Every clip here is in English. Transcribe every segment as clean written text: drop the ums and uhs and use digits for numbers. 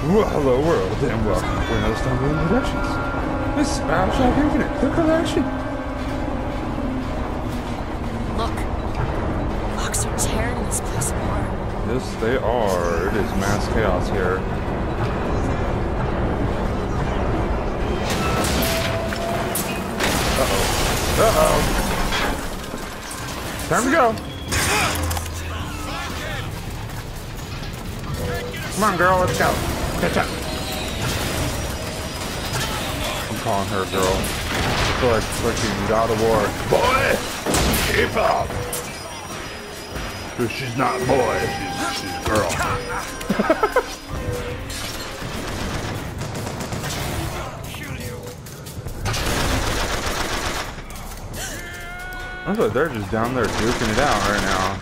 Well, hello world, and welcome to another Stumbling Productions. This is Bioshock Infinite, the collection. Look, Fox are tearing this place apart. Yes, they are. It is mass chaos here. Uh-oh. Time to go. Come on, girl, let's go. Catch up. I'm calling her girl. I feel like freaking God of War. Boy, keep up. She's not boy, she's girl. I thought they're just down there duking it out right now.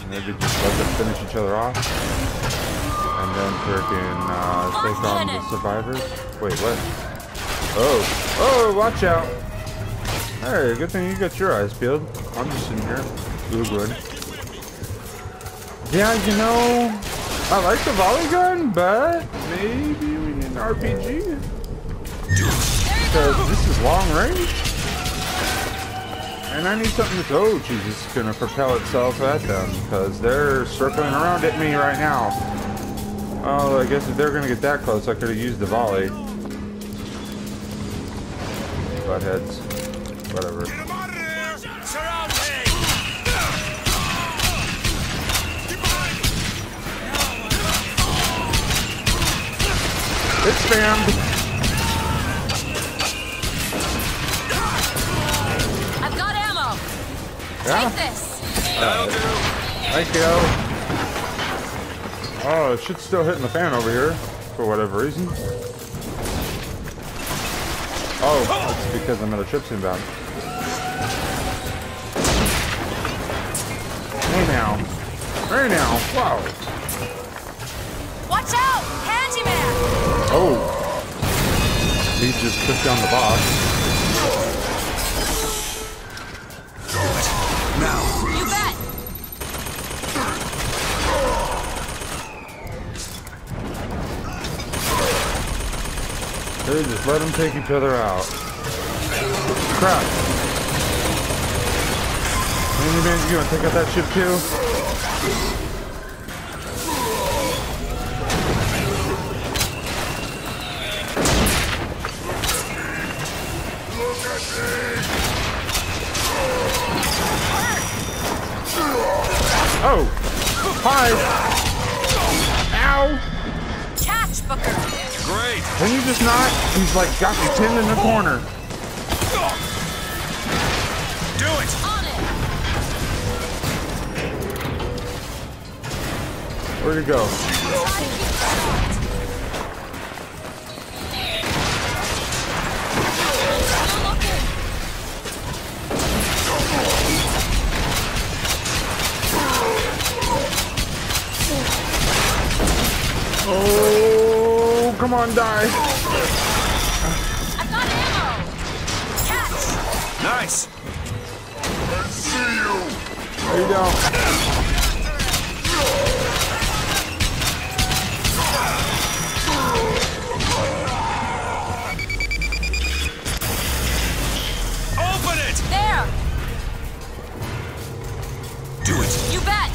Maybe just let them finish each other off. And then freaking take on the survivors. Wait, what? Oh, watch out. Hey, good thing you got your eyes peeled. I'm just sitting here googling. Yeah, you know, I like the volley gun, but maybe we need an RPG. Because this is long range. And I need something that's, oh Jesus, gonna propel itself at them. Because they're circling around at me right now. Oh, I guess if they're gonna get that close, I could have used the volley. Buttheads. Whatever. It's spammed. I've got ammo. Yeah? Take this. That'll do. Thank you. Oh, shit's still hitting the fan over here, for whatever reason. Oh, it's because another ship's inbound. Hey now. Hey now. Wow. Watch out! Handyman! Oh. He just took down the boss. Now. You bet! They just let them take each other out. Crap. Handyman, you gonna take out that ship too? Oh! Hi! Ow! Catch, Booker! Great. Can you just not? He's like got me pinned in the corner. Do it. On it! Where'd he go? Oh, come on, die. I've got ammo! Catch! Nice. There you go. Open it. There! Do it. You bet!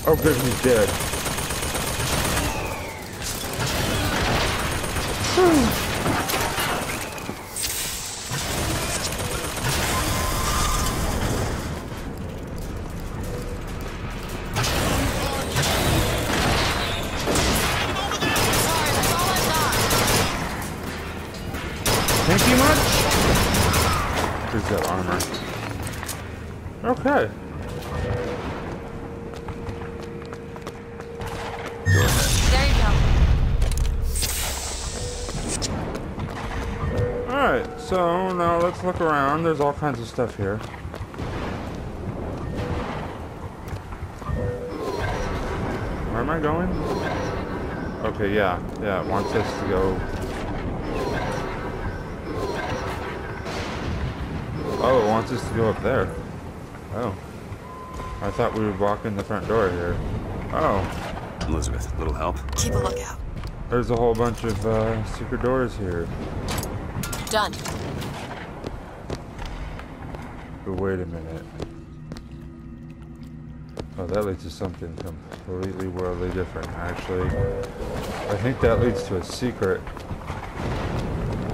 Oh, good, he's dead. Thank you much. Here's that armor. Okay. There you go. Alright, so now let's look around. There's all kinds of stuff here. Where am I going? Okay, yeah, it wants us to go. Oh, it wants us to go up there. Oh. I thought we would walk in the front door here. Oh. Elizabeth, little help? Keep a lookout. There's a whole bunch of secret doors here. Done. But wait a minute. Oh, that leads to something completely worldly different, actually. I think that leads to a secret.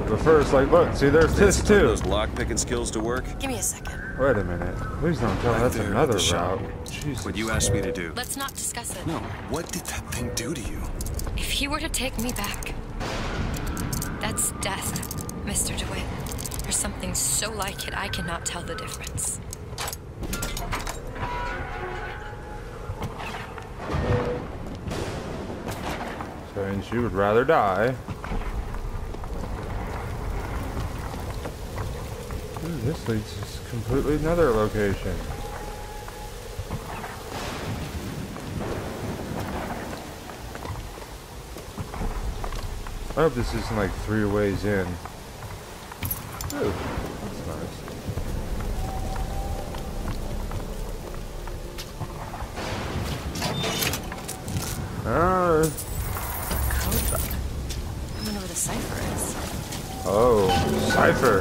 But first, like, look, see, there's this too. Those lock-picking skills to work? Give me a second. Wait a minute. Please don't tell me that's there, another the shop. route. Jesus. What you asked me to do. Let's not discuss it. No, what did that thing do to you? If he were to take me back, that's death, Mr. DeWitt. There's something so like it, I cannot tell the difference. So, and she would rather die. Ooh, this leads to completely another location. I hope this isn't like 3 ways in. Ooh, that's nice. Code book. I wonder where the cipher is. Oh, cipher.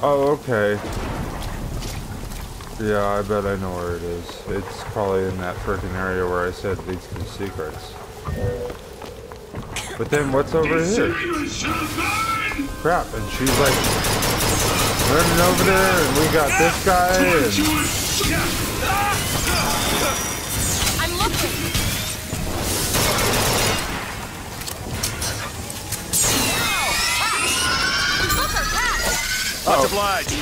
Oh, okay. Yeah, I bet I know where it is. It's probably in that freaking area where I said leads to secrets. But then what's over here? Crap, and she's like running over there, and we got this guy, and... I'm looking! Much obliged.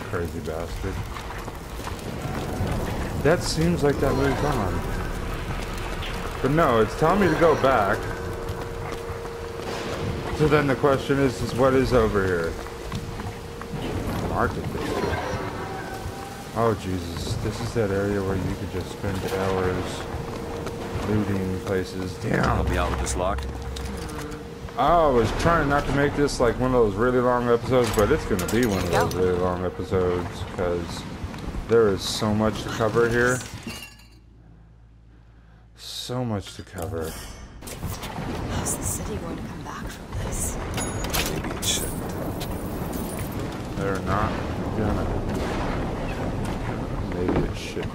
Crazy bastard. That seems like that moved on. But no, it's telling me to go back. So then the question is what is over here? Market district. Oh Jesus, this is that area where you could just spend hours looting places. Damn. Help me out with this lock. I was trying not to make this like one of those really long episodes, but it's gonna be one of those really long episodes because there is so much to cover here. So much to cover. How's the city going to come back from this? Maybe it shouldn't. They're not gonna. Maybe it should.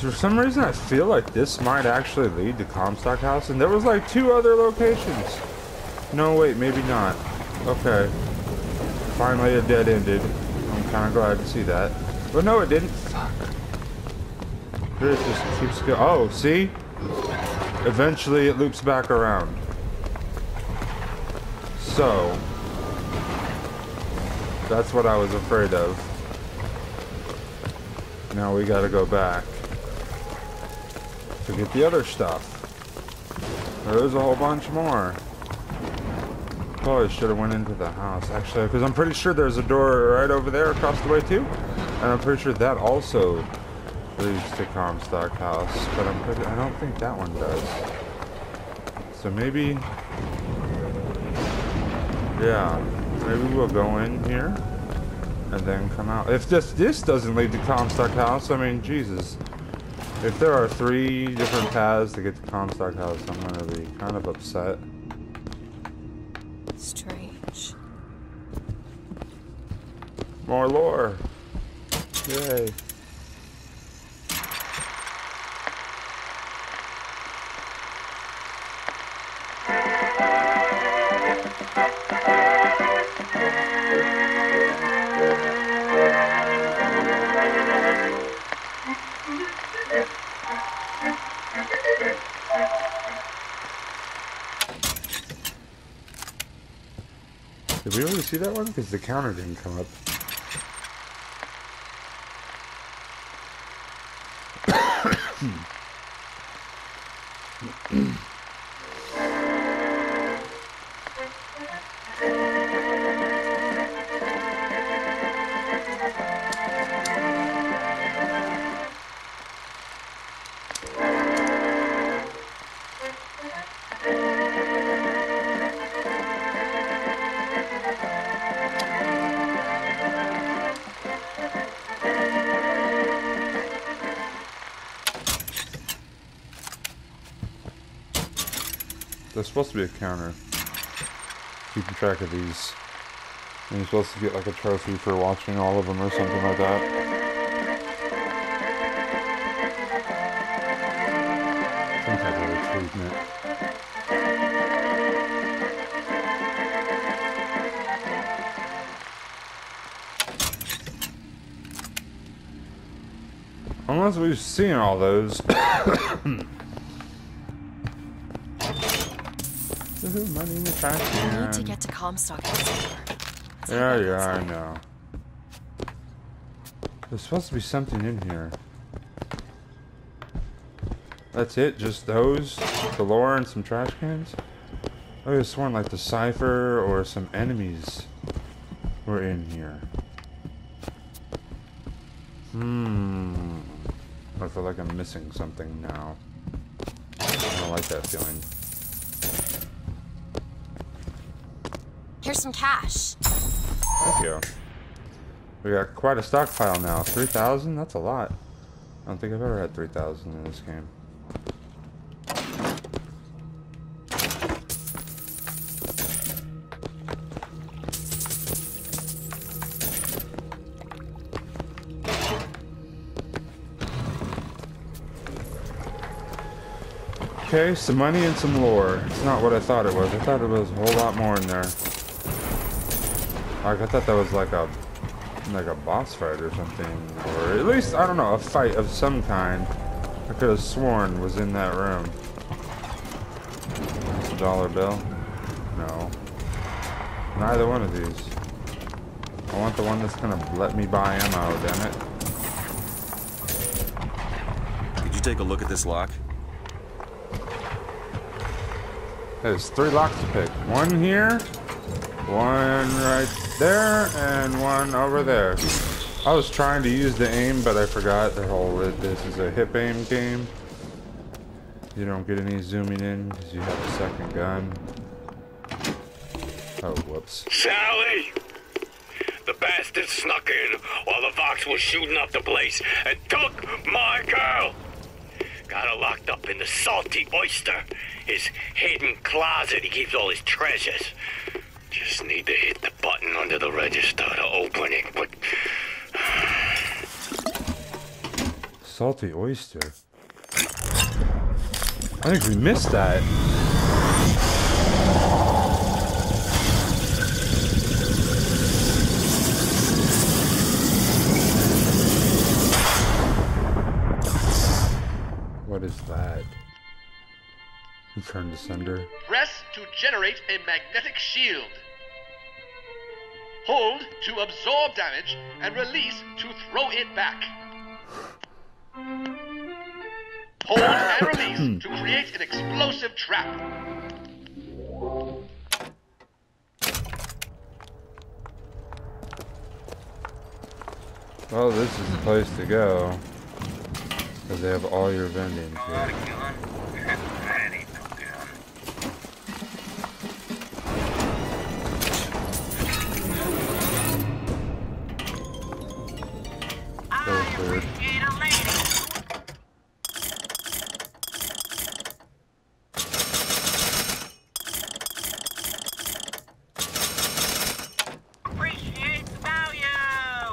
For some reason, I feel like this might actually lead to Comstock House, and there was like 2 other locations. No, wait, maybe not. Okay. Finally, a dead ended. I'm kind of glad to see that. But no, it didn't. Fuck. It just keeps going. Oh, see? Eventually, it loops back around. So, that's what I was afraid of. Now we gotta go back to get the other stuff. There's a whole bunch more. Probably should have went into the house, actually, because I'm pretty sure there's a door right over there across the way too, and I'm pretty sure that also leads to Comstock House, but I don't think that one does. So maybe, yeah, maybe we'll go in here and then come out. If this doesn't lead to Comstock House, I mean, Jesus. If there are 3 different paths to get to Comstock House, I'm gonna be kind of upset. Strange. More lore. Yay. Did we already see that one? Because the counter didn't come up. There's supposed to be a counter. Keeping track of these. And you're supposed to get like a trophy for watching all of them or something like that. Some type of achievement. Unless we've seen all those. Money in the trash can. I need to get to Comstock. Yeah, I know. There's supposed to be something in here. That's it? Just those? Galore and some trash cans? I would have sworn like the cipher or some enemies were in here. I feel like I'm missing something now. I don't like that feeling. Here's some cash. Thank you. We got quite a stockpile now. 3,000? That's a lot. I don't think I've ever had 3,000 in this game. Okay, some money and some lore. It's not what I thought it was. I thought it was a whole lot more in there. Like, I thought that was like a boss fight or something. Or at least, I don't know, a fight of some kind. I could have sworn was in that room. It's a dollar bill? No. Neither one of these. I want the one that's gonna let me buy ammo, damn it. Did you take a look at this lock? There's 3 locks to pick. One here, one right there, and one over there. I was trying to use the aim, but I forgot the whole this is a hip aim game. You don't get any zooming in because you have a second gun. Oh, whoops. Sally! The bastard snuck in while the Vox was shooting up the place and took my girl! Got her locked up in the Salty Oyster, his hidden closet he keeps all his treasures. Just need to hit the button under the register to open it, but... Salty Oyster. I think we missed that. What is that? Return to sender. Press to generate a magnetic shield. Hold to absorb damage and release to throw it back. Hold and release to create an explosive trap. Well, this is the place to go. Because they have all your vending here.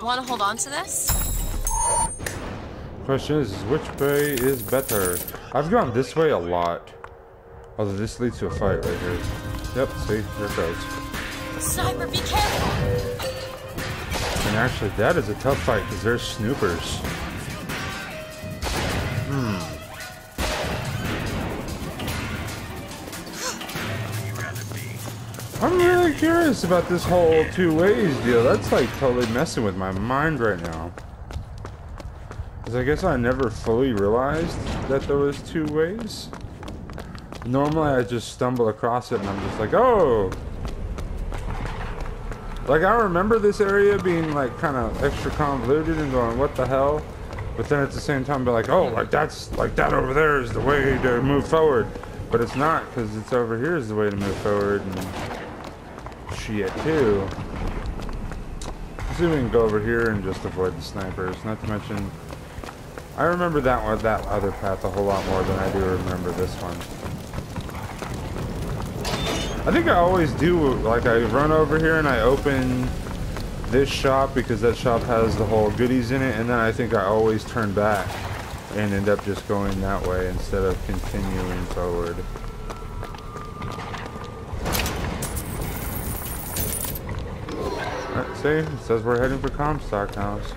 Want to hold on to this? Question is which way is better? I've gone this way a lot. Although this leads to a fight right here. Yep, see, there it goes. Sniper, be careful! And actually, that is a tough fight because there's snoopers. I'm really curious about this whole 2 ways deal. That's like totally messing with my mind right now. Because I guess I never fully realized that there was 2 ways. Normally I just stumble across it and I'm just like, oh! Like I remember this area being like kind of extra convoluted and going, what the hell? But then at the same time be like, oh, like that's, like that over there is the way to move forward. But it's not, because it's over here is the way to move forward and shit too. So we can go over here and just avoid the snipers. Not to mention, I remember that one, that other path a whole lot more than I do remember this one. I think I always do, like I run over here and I open this shop because that shop has the whole goodies in it, and then I think I always turn back and end up just going that way instead of continuing forward. Alright, see? It says we're heading for Comstock House.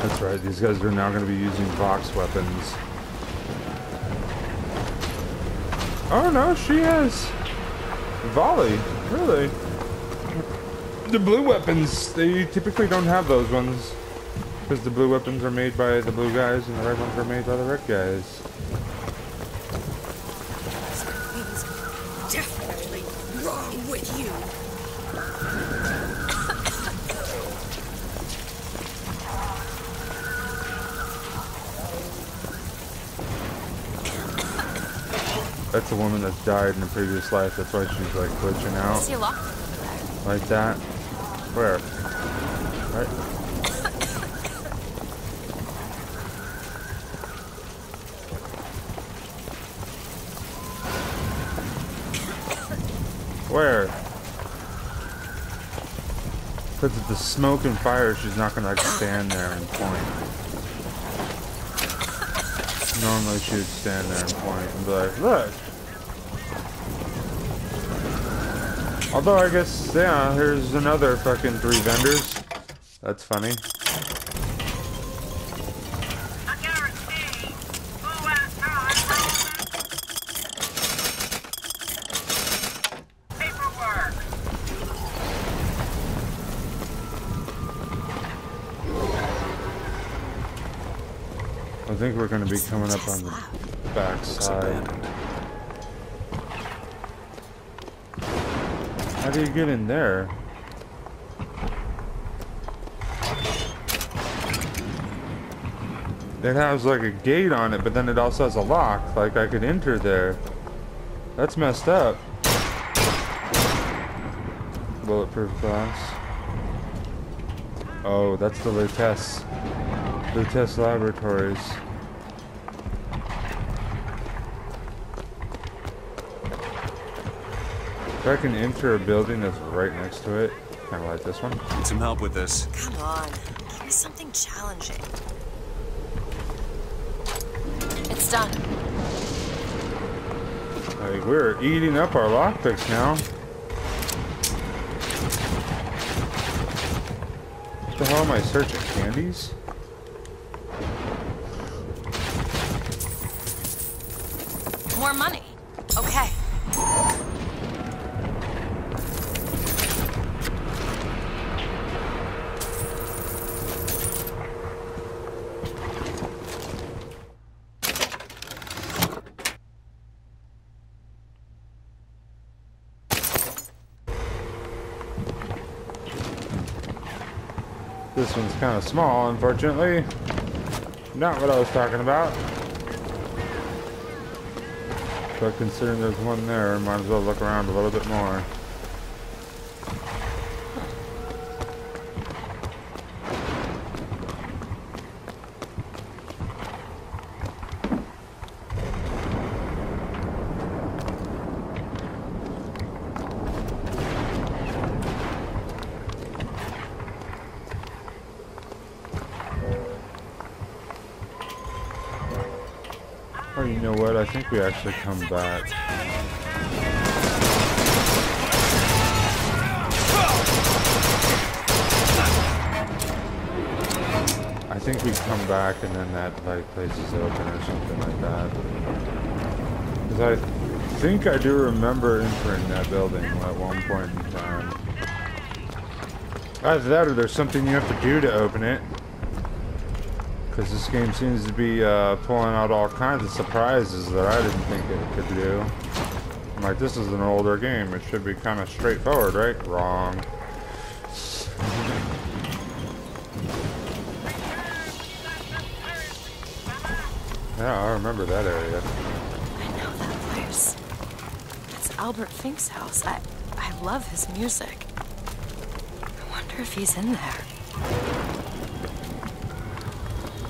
That's right, these guys are now going to be using Vox weapons. Oh no, she has volley, really. The blue weapons, they typically don't have those ones. Because the blue weapons are made by the blue guys and the red ones are made by the red guys. Something's definitely wrong with you. That's a woman that's died in a previous life. That's why she's like glitching out. I see a lock. Like that. Where? Right. Where? Because of the smoke and fire, she's not gonna like stand there and point. Normally she would stand there and point and be like, look! Although I guess, yeah, here's another fucking 3 vendors. That's funny. I guarantee who has time for paperwork. I think we're going to be coming up on the back side. How do you get in there? It has like a gate on it, but then it also has a lock. Like I could enter there. That's messed up. Bulletproof glass. Oh, that's the Lutece Laboratories. If I can enter a building that's right next to it, kind of like this one. Need some help with this. Come on, give me something challenging. It's done. Like, we're eating up our lockpicks now. What the hell am I searching? Candies? More money. Okay. This one's kind of small, unfortunately. Not what I was talking about. But considering there's one there, might as well look around a little bit more. Or you know what, I think we actually come back. I think we come back and then that like place is open or something like that. Because I think I do remember entering that building at one point in time. Either that or there's something you have to do to open it. Because this game seems to be pulling out all kinds of surprises that I didn't think it could do. I'm like, this is an older game. It should be kind of straightforward, right? Wrong. Yeah, I remember that area. I know that place. It's Albert Fink's house. I love his music. I wonder if he's in there.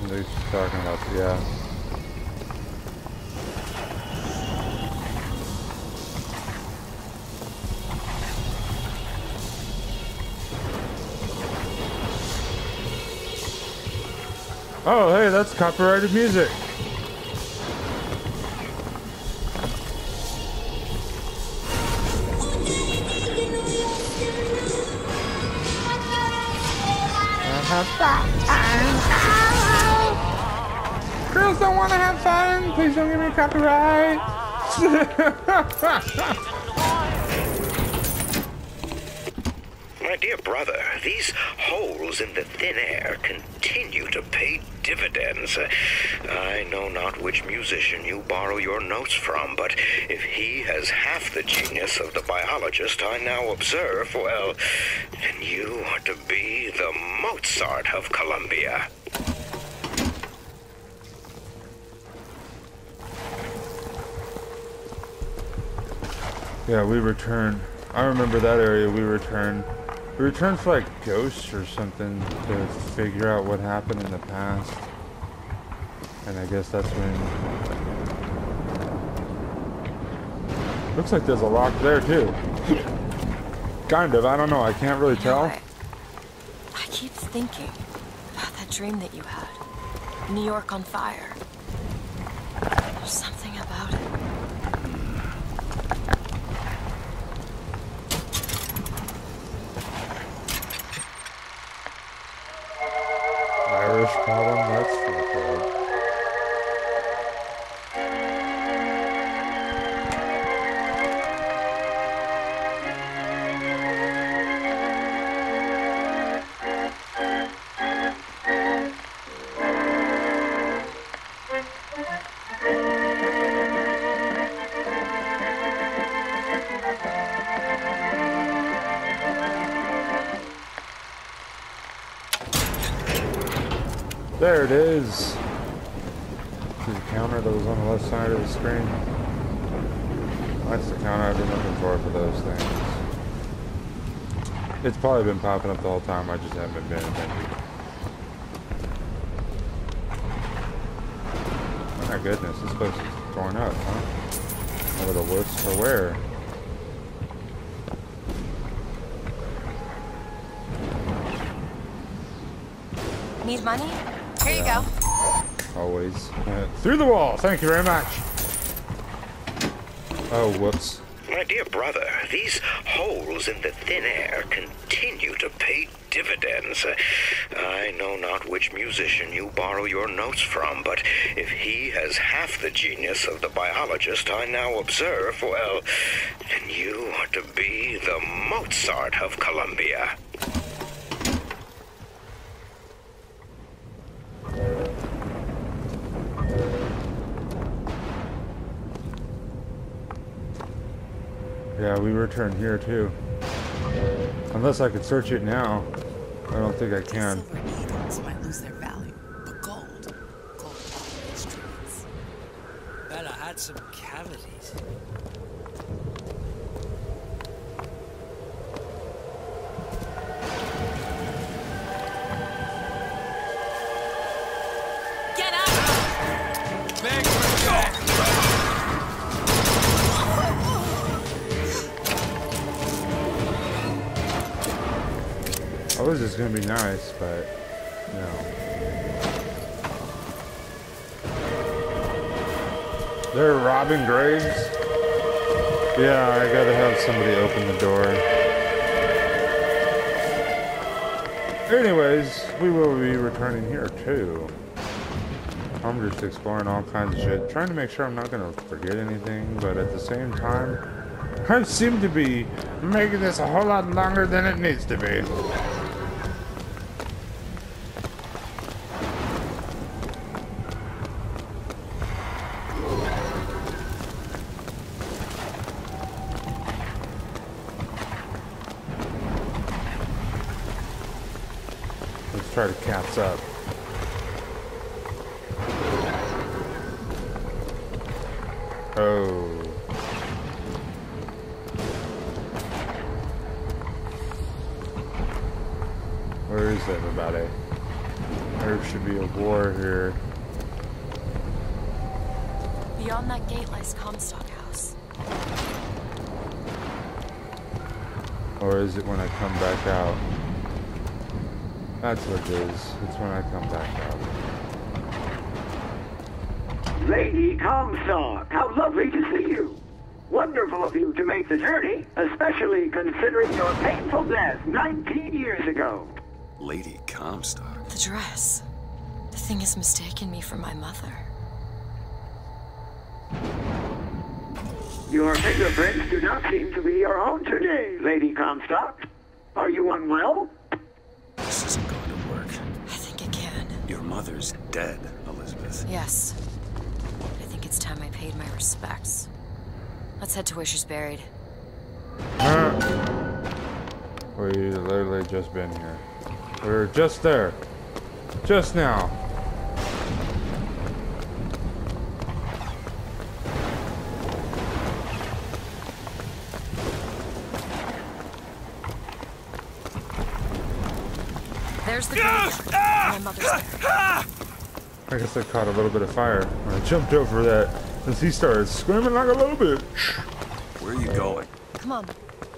They're talking about, yeah. Oh, hey, that's copyrighted music. Girls don't want to have fun. Please don't give me copyright. My dear brother, these holes in the thin air continue to pay dividends. I know not which musician you borrow your notes from, but if he has half the genius of the biologist I now observe, well, then you are to be the Mozart of Columbia. Yeah, we return. I remember that area. We return. We returned for like ghosts or something to figure out what happened in the past. And I guess that's when... Looks like there's a lock there too. Kind of, I don't know, I can't really tell. I keep thinking about that dream that you had. New York on fire. There's something about it. Irish problem, that's fucked up. There it is. See the counter that was on the left side of the screen? That's the counter I've been looking for those things. It's probably been popping up the whole time, I just haven't been paying attention. My goodness, this place is torn up, huh? Over the worse for wear. Need money? Here you go. Always. Through the wall, thank you very much. Oh, whoops. My dear brother, these holes in the thin air continue to pay dividends. I know not which musician you borrow your notes from, but if he has half the genius of the biologist I now observe, well, then you are to be the Mozart of Columbia. Yeah, we return here too. Unless I could search it now. I don't think I can. Silver needles might lose their value, but gold always trades. Bet I had some cavities. Get out! Big forget! I was just gonna be nice, but no. They're robbing graves? Yeah, I gotta have somebody open the door. Anyways, we will be returning here too. I'm just exploring all kinds of shit, trying to make sure I'm not gonna forget anything, but at the same time, I seem to be making this a whole lot longer than it needs to be. Let's try to catch up. Oh. Where is everybody? There should be a war here. Beyond that gate lies Comstock House. Or is it when I come back out? That's what it is. It's when I come back out. Lady Comstock, how lovely to see you. Wonderful of you to make the journey, especially considering your painful death 19 years ago. Lady Comstock? The dress. The thing has mistaken me for my mother. Your fingerprints do not seem to be your own today, Lady Comstock. Are you unwell? This isn't going to work. I think it can. Your mother's dead, Elizabeth. Yes. I think it's time I paid my respects. Let's head to where she's buried. We literally just been here. We were just there. Just now. There's the graveyard. My mother's there. I guess I caught a little bit of fire when I jumped over that as he started screaming like a little bitch. Where are you going? Come on.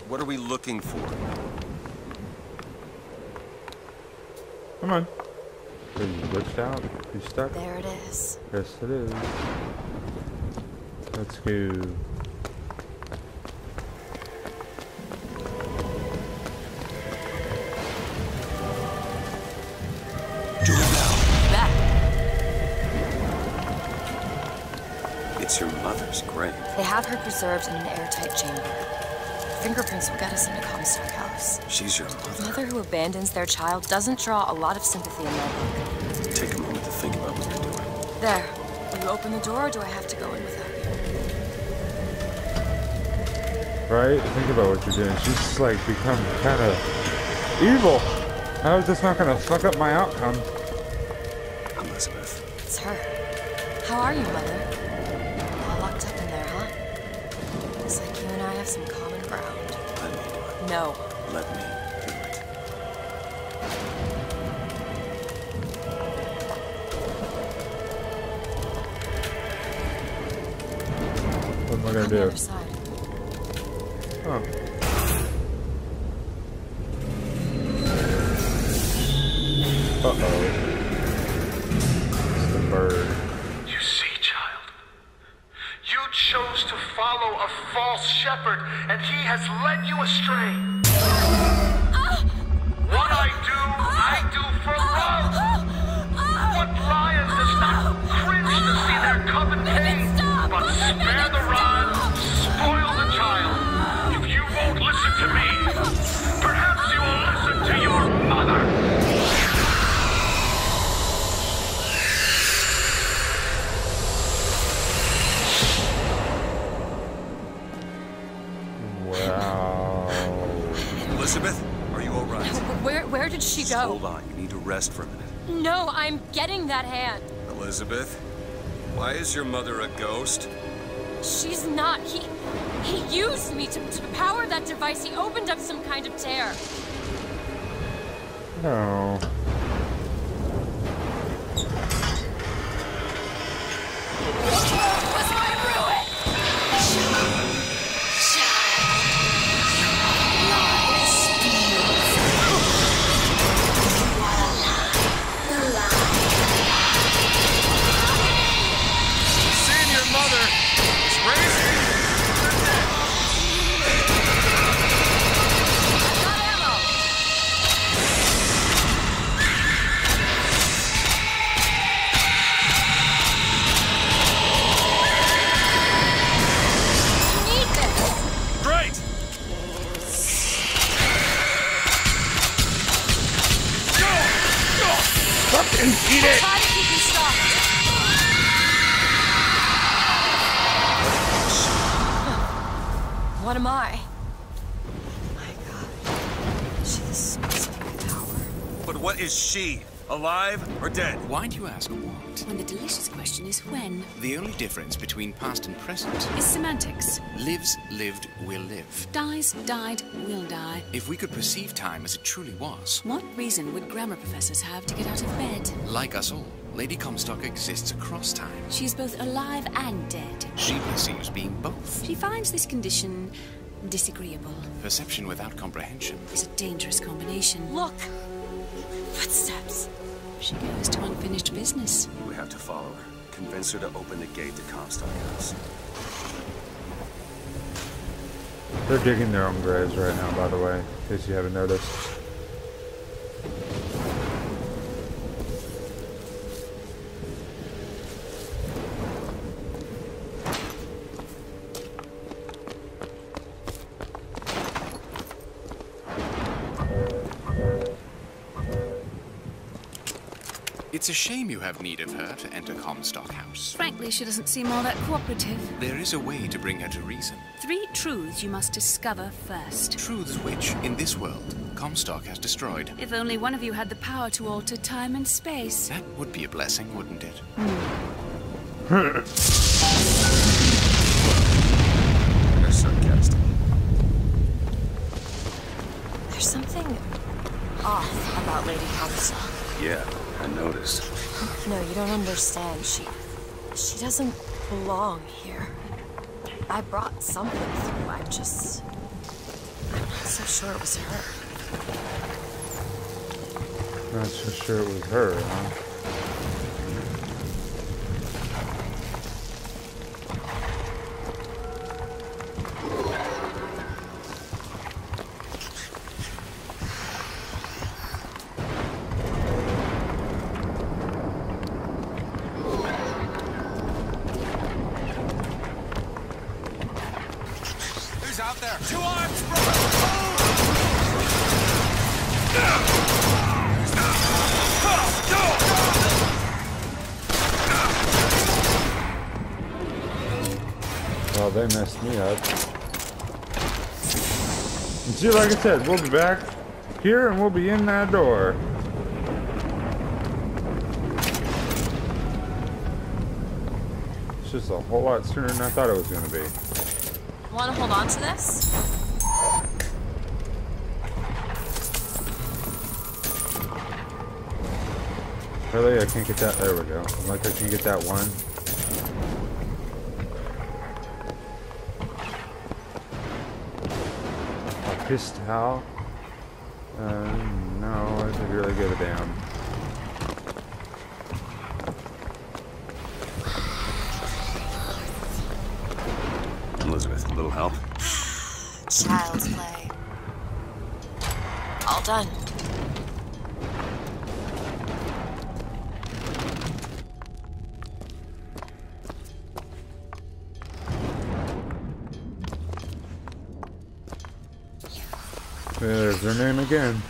What are we looking for? Come on. Are you glitched out? You stuck? There it is. Yes, it is. Let's go. Do it now. Back. It's your mother's grave. They have her preserved in an airtight chamber. Fingerprints will get us into Comstock House. She's your A mother. mother who abandons their child doesn't draw a lot of sympathy in my book. Take a moment to think about what you're doing. There. Will you open the door, or do I have to go in without you? Right? Think about what you're doing. She's just like become kind of evil. How is this not gonna fuck up my outcome? Elizabeth. It's her. How are you, Mother? All locked up in there, huh? Looks like you and I have some common ground. Let me do it. No. Let me do it. What am I gonna On the do? other side. Oh. Uh-oh. It's the bird. You see, child, you chose to follow a false shepherd, and he has led you astray. What I do for love. What lion does not cringe to see their cub in pain, but spare the rod, spoil the child. If you won't listen to me, perhaps you will listen to your mother. Wow. Elizabeth, are you all right? Where did she Just go? hold on. You need to rest for a minute. No, I'm getting that hand. Elizabeth, why is your mother a ghost? She's not. He used me to power that device. He opened up some kind of tear. No. Was my ruin. Seeing your mother is raising. I've got ammo. What am I? My God. She's specific power. But what is she? Alive or dead? Why do you ask what? When the delicious question is when. The only difference between past and present Is semantics. lives, lived, will live. Dies, died, will die. If we could perceive time as it truly was, What reason would grammar professors have to get out of bed? like us all, Lady Comstock exists across time. She's both alive and dead. She perceives being both. She finds this condition disagreeable. Perception without comprehension. It's a dangerous combination. Look! Footsteps. She goes to unfinished business. We have to follow her. Convince her to open the gate to Comstock House. They're digging their own graves right now, by the way, in case you haven't noticed. It's a shame you have need of her to enter Comstock House. Frankly, she doesn't seem all that cooperative. There is a way to bring her to reason. 3 truths you must discover first. Truths which, in this world, Comstock has destroyed. If only one of you had the power to alter time and space. That would be a blessing, wouldn't it? They're sarcastic. There's something off about Lady Comstock. Yeah, I noticed. No, you don't understand. She doesn't belong here. I brought something through. I'm not so sure it was her. Not so sure it was her, huh? Out there. 2 arms, brother. Well, they messed me up. And see, like I said, we'll be back here and we'll be in that door. It's just a whole lot sooner than I thought it was going to be. Want to hold on to this? Really? I can't get that. There we go. Like I can get that one. A pistol? No, I should really give a damn. Elizabeth, a little help? Child's play. All done. There's their name again.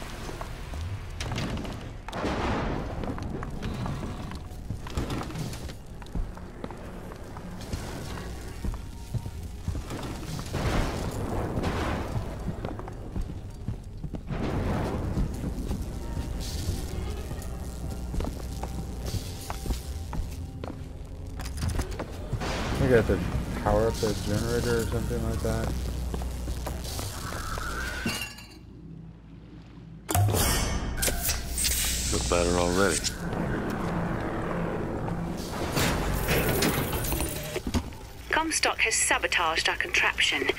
I got to power up the generator or something like that. Feel better already. Comstock has sabotaged our contraption.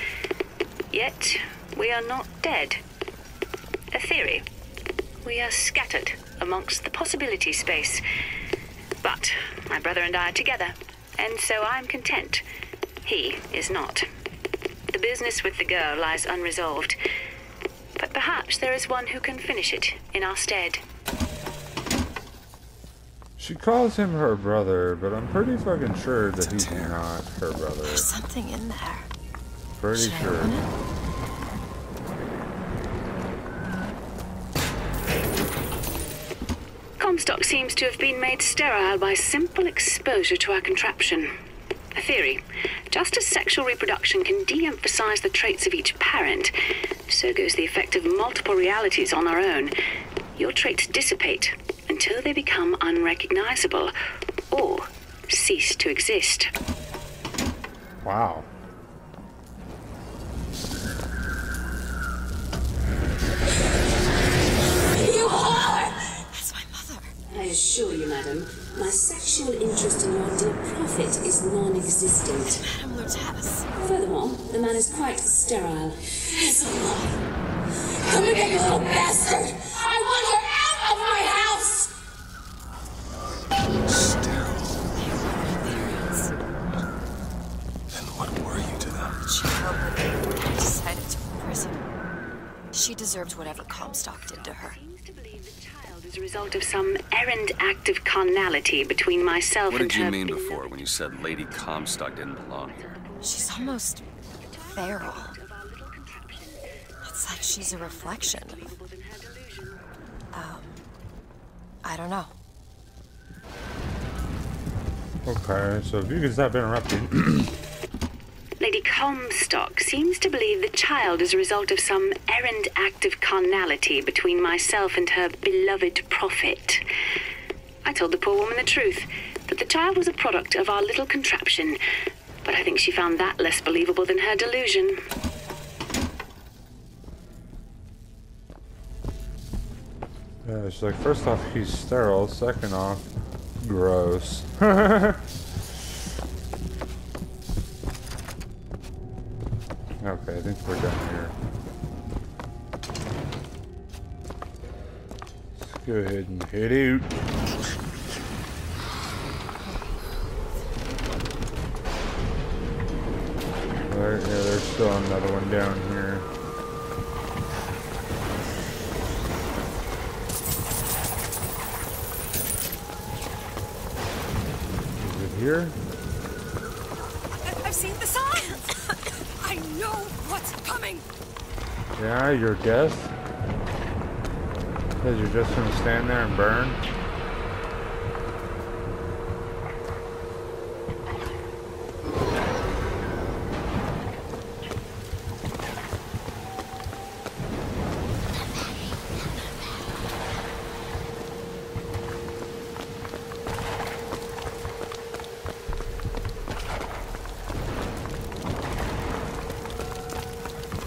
Yet, we are not dead. A theory. We are scattered amongst the possibility space. But my brother and I are together, and so I'm content. He is not. The business with the girl lies unresolved. But perhaps there is one who can finish it in our stead. She calls him her brother, but I'm pretty fucking sure that he's not her brother. There's something in there. Pretty sure. Comstock seems to have been made sterile by simple exposure to our contraption. A theory. Just as sexual reproduction can de-emphasize the traits of each parent, so goes the effect of multiple realities on our own. Your traits dissipate until they become unrecognizable or cease to exist. Wow. You are! That's my mother. I assure you, madam, my sexual interest in your dear prophet is non-existent. Madame Lutess. Furthermore, the man is quite sterile. It's a lie. Come again, you little bastard! I want her out of my house! Then what were you to them? She helped me. I decided to imprison her. She deserved whatever Comstock did to her. As a result of some errant act of carnality between myself and her. What did you mean before when you said Lady Comstock didn't belong here? She's almost feral. It's like she's a reflection of... I don't know. Okay, so if you could stop interrupting. Lady Comstock seems to believe the child is a result of some errant act of carnality between myself and her beloved prophet. I told the poor woman the truth, that the child was a product of our little contraption, but I think she found that less believable than her delusion. Yeah, she's like, first off, he's sterile. Second off, gross. Okay, I think we're done here. Let's go ahead and head out. Alright, yeah, there's still another one down here. Is it here? I've seen the signs! I know what's coming! Yeah, your guess? Because you're just gonna stand there and burn?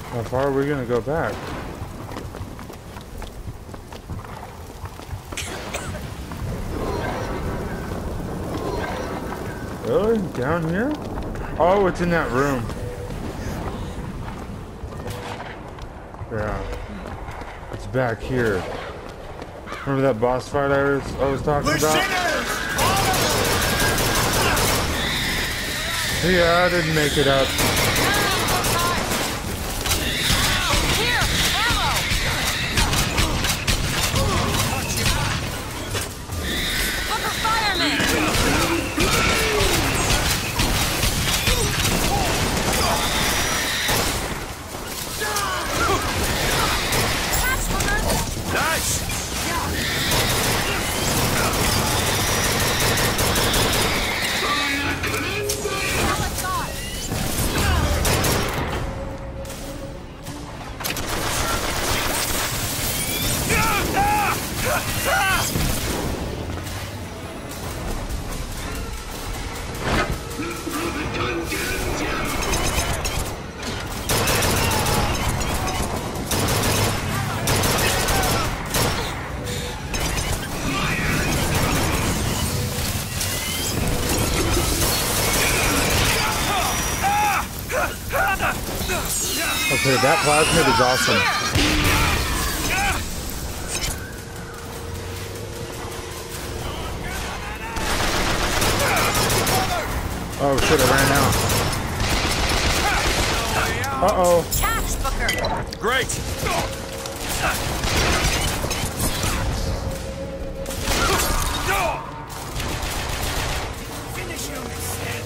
How far are we gonna go back? Really? Down here? Oh, it's in that room. Yeah. It's back here. Remember that boss fight I was talking about? Yeah, I didn't make it up. Okay, that plasmid is awesome. Oh shit, I ran out. Uh-oh. Catch, Booker! Great! Finish him instead!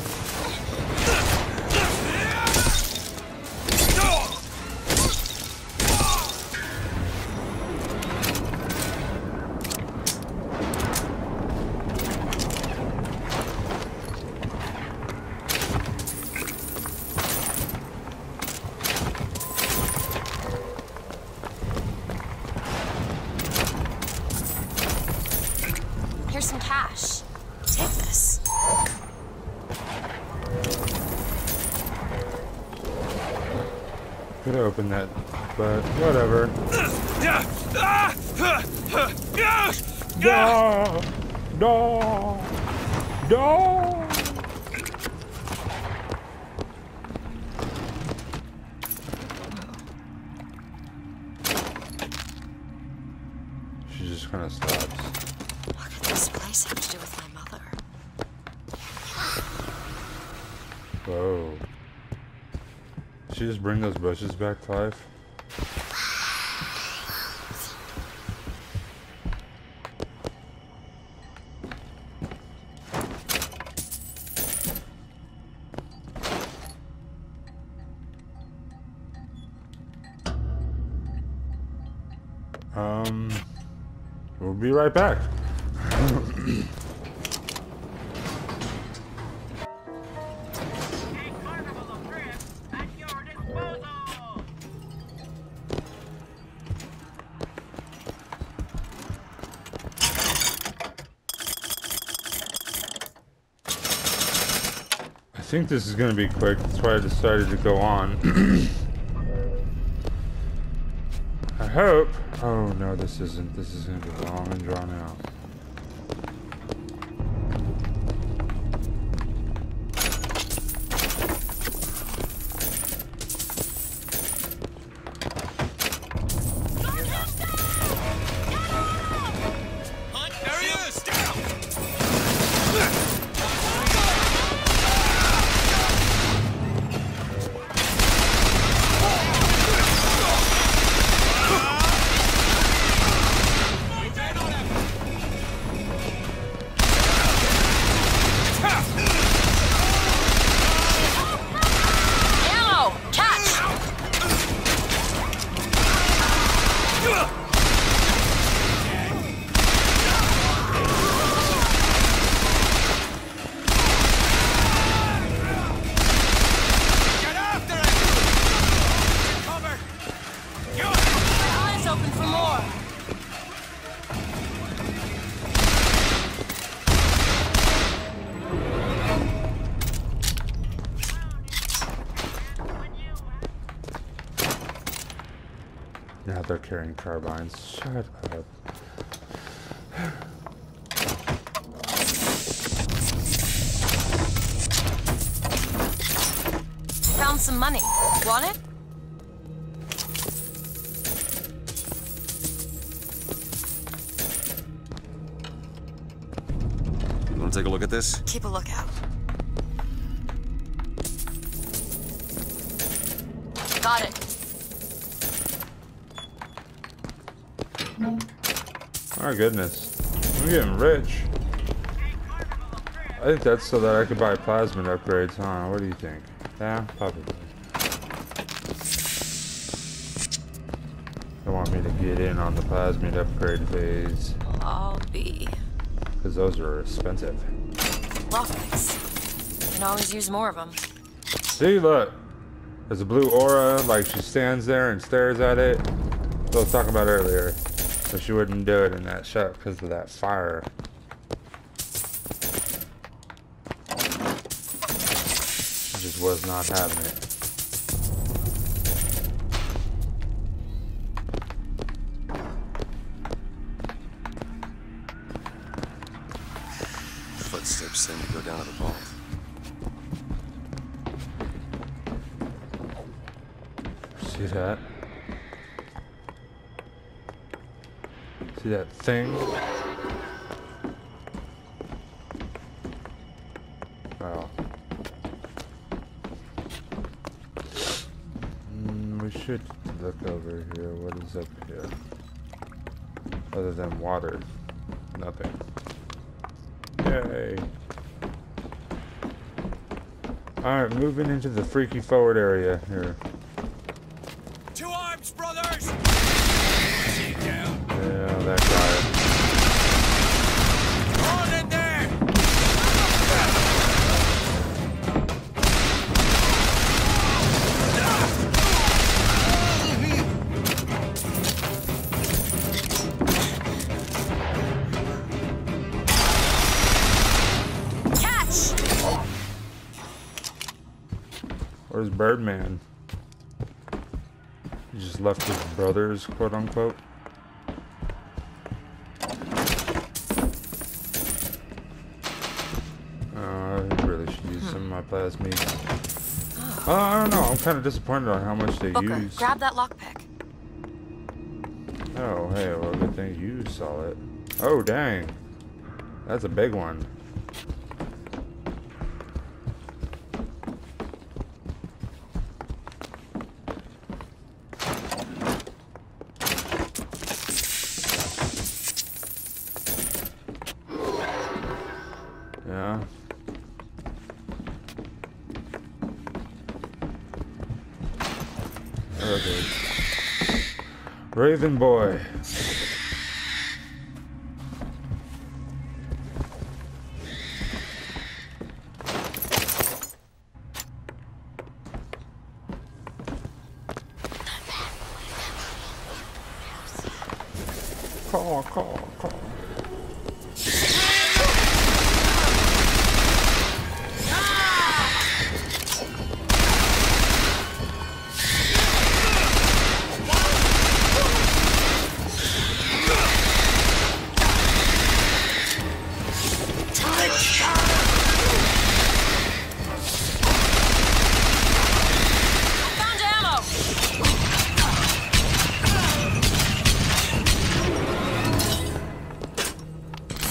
could open that, but whatever. No! No! No! She just kind of stops. What could this place have to do with my mother? Whoa. Did she just bring those bushes back to life? We'll be right back. I think this is going to be quick. That's why I decided to go on. I hope. Oh no, this isn't. This is going to be long and drawn out. Now they're carrying carbines. Shut up. Found some money. Want it? You want to take a look at this? Keep a lookout. Got it. My goodness. I'm getting rich. I think that's so that I could buy plasmid upgrades, huh? What do you think? Yeah, probably. They want me to get in on the plasmid upgrade phase. I'll be. Because those are expensive. Lockpicks. Can always use more of them. See, look. There's a blue aura, like she stands there and stares at it. That's what I was talking about earlier. But she wouldn't do it in that shot because of that fire. She just was not having it. Footsteps seem to go down to the vault. See that? See that thing? Wow. We should look over here. What is up here? Other than water. Nothing. Yay. Alright, moving into the freaky forward area here. Two arms, brothers! Yeah, that guy. On in there! Catch! Where's Birdman? just left his brothers, quote unquote. I really should use some of my plasmids. I don't know. I'm kind of disappointed on how much they Booker, use. grab that lockpick. Oh, hey, well, good thing you saw it. Oh, dang. That's a big one. Yeah. Okay. Raven boy. Call.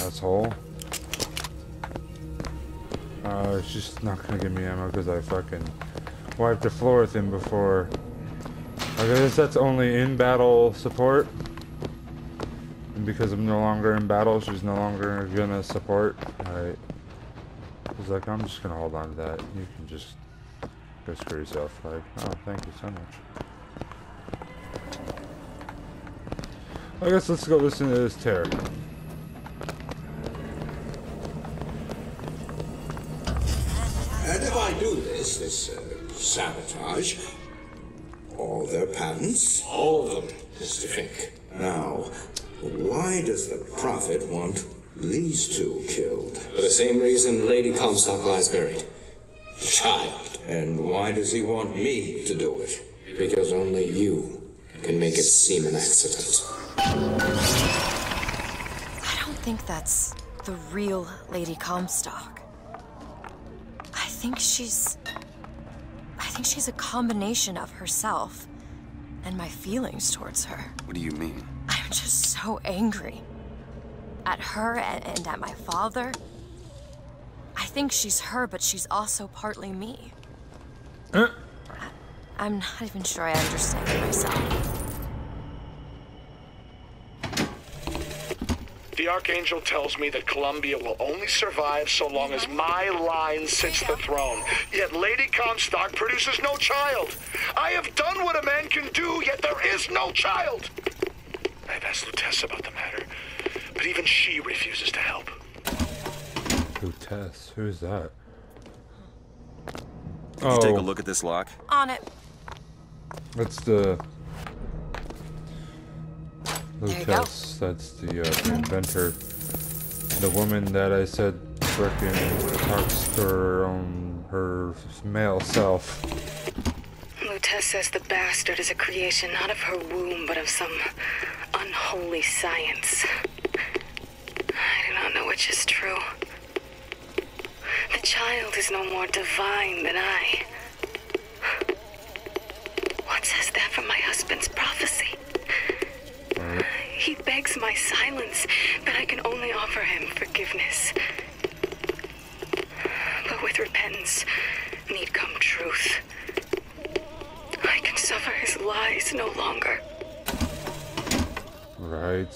Asshole. It's just not gonna give me ammo because I fucking wiped the floor with him before. I guess that's only in battle support. And because I'm no longer in battle, she's no longer gonna support. Alright. He's like, I'm just gonna hold on to that. You can just go screw yourself. Like, oh, thank you so much. I guess let's go listen to this tear. And if I do this sabotage, all their patents, all of them, Mr. Fink. Now, why does the Prophet want these two killed? For the same reason Lady Comstock lies buried. The child. And why does he want me to do it? Because only you can make it seem an accident. I don't think that's the real Lady Comstock. I think she's a combination of herself and my feelings towards her. What do you mean? I'm just so angry. At her and at my father. I think she's her, but she's also partly me. I'm not even sure I understand it myself. The Archangel tells me that Columbia will only survive so long as my line sits the throne. Yet Lady Comstock produces no child. I have done what a man can do, yet there is no child. I've asked Lutece about the matter, but even she refuses to help. Lutece? Who's that? Did you take a look at this lock? On it. That's the Lutece. That's the inventor. The woman that I said frickin' talks to her own her male self. Lutece says the bastard is a creation not of her womb, but of some unholy science. I do not know which is true. The child is no more divine than I. What says that from my husband's prophecy? He begs my silence, but I can only offer him forgiveness. But with repentance, need come truth. I can suffer his lies no longer. Right.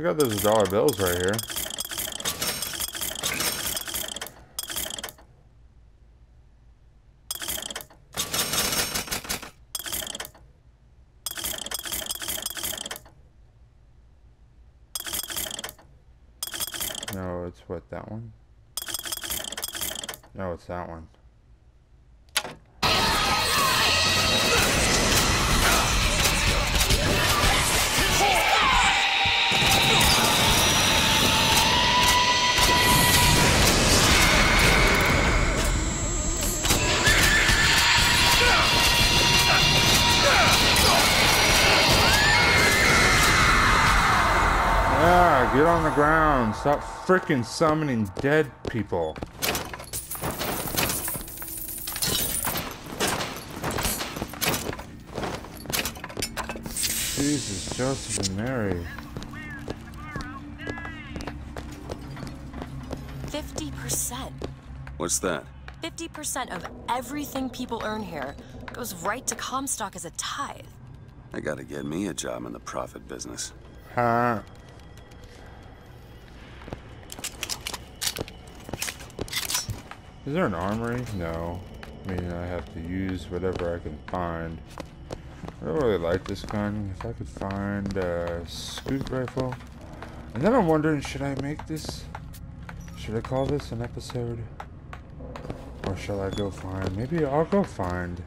got those dollar bills right here. No, it's what, that one? No, it's that one. Yeah, get on the ground. Stop freaking summoning dead people. Jesus, Joseph and Mary. 50%. What's that? 50% of everything people earn here goes right to Comstock as a tithe. I gotta get me a job in the profit business. Huh? Is there an armory? No. I mean, I have to use whatever I can find. I don't really like this gun. If I could find a scoot rifle. And then I'm wondering, should I make this... Should I call this an episode? Or shall I go find... Maybe I'll go find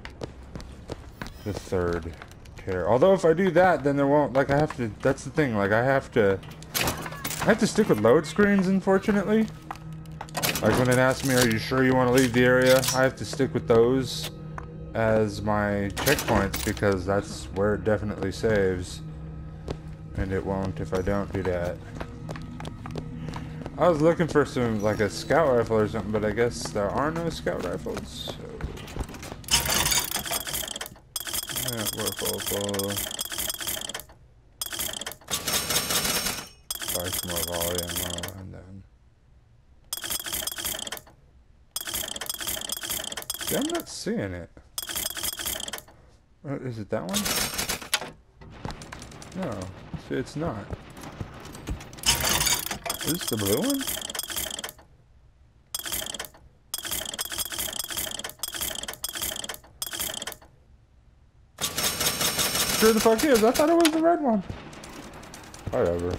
the third tear. Although if I do that, then there won't... Like, I have to... That's the thing. Like, I have to stick with load screens, unfortunately. Like when it asks me, are you sure you want to leave the area? I have to stick with those as my checkpoints because that's where it definitely saves. And it won't if I don't do that. I was looking for some, like a scout rifle or something, but I guess there are no scout rifles. So. Yeah, we're full. Buy some more volley ammo and then. See, I'm not seeing it. Is it that one? No. See, it's not. Is this the blue one? Sure the fuck is. I thought it was the red one. Whatever.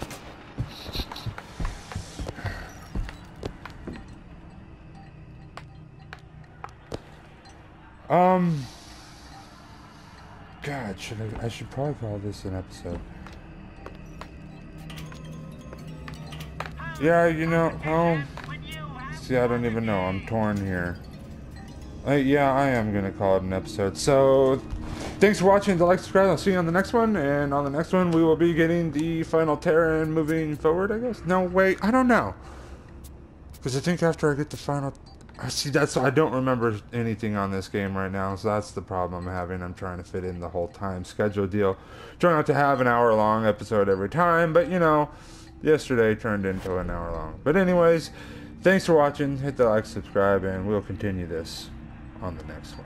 God, I should probably call this an episode. Yeah, you know, see, I don't even know. I'm torn here. Yeah, I am gonna call it an episode. So, thanks for watching. Like, subscribe. I'll see you on the next one. And on the next one, we will be getting the final tear and moving forward, I guess. No, wait, I don't know. Because I think after I get the final... See, I don't remember anything on this game right now, so that's the problem I'm having. I'm trying to fit in the whole time schedule deal. Try not to have an hour-long episode every time, but, you know, yesterday turned into an hour-long. But anyways, thanks for watching. Hit the like, subscribe, and we'll continue this on the next one.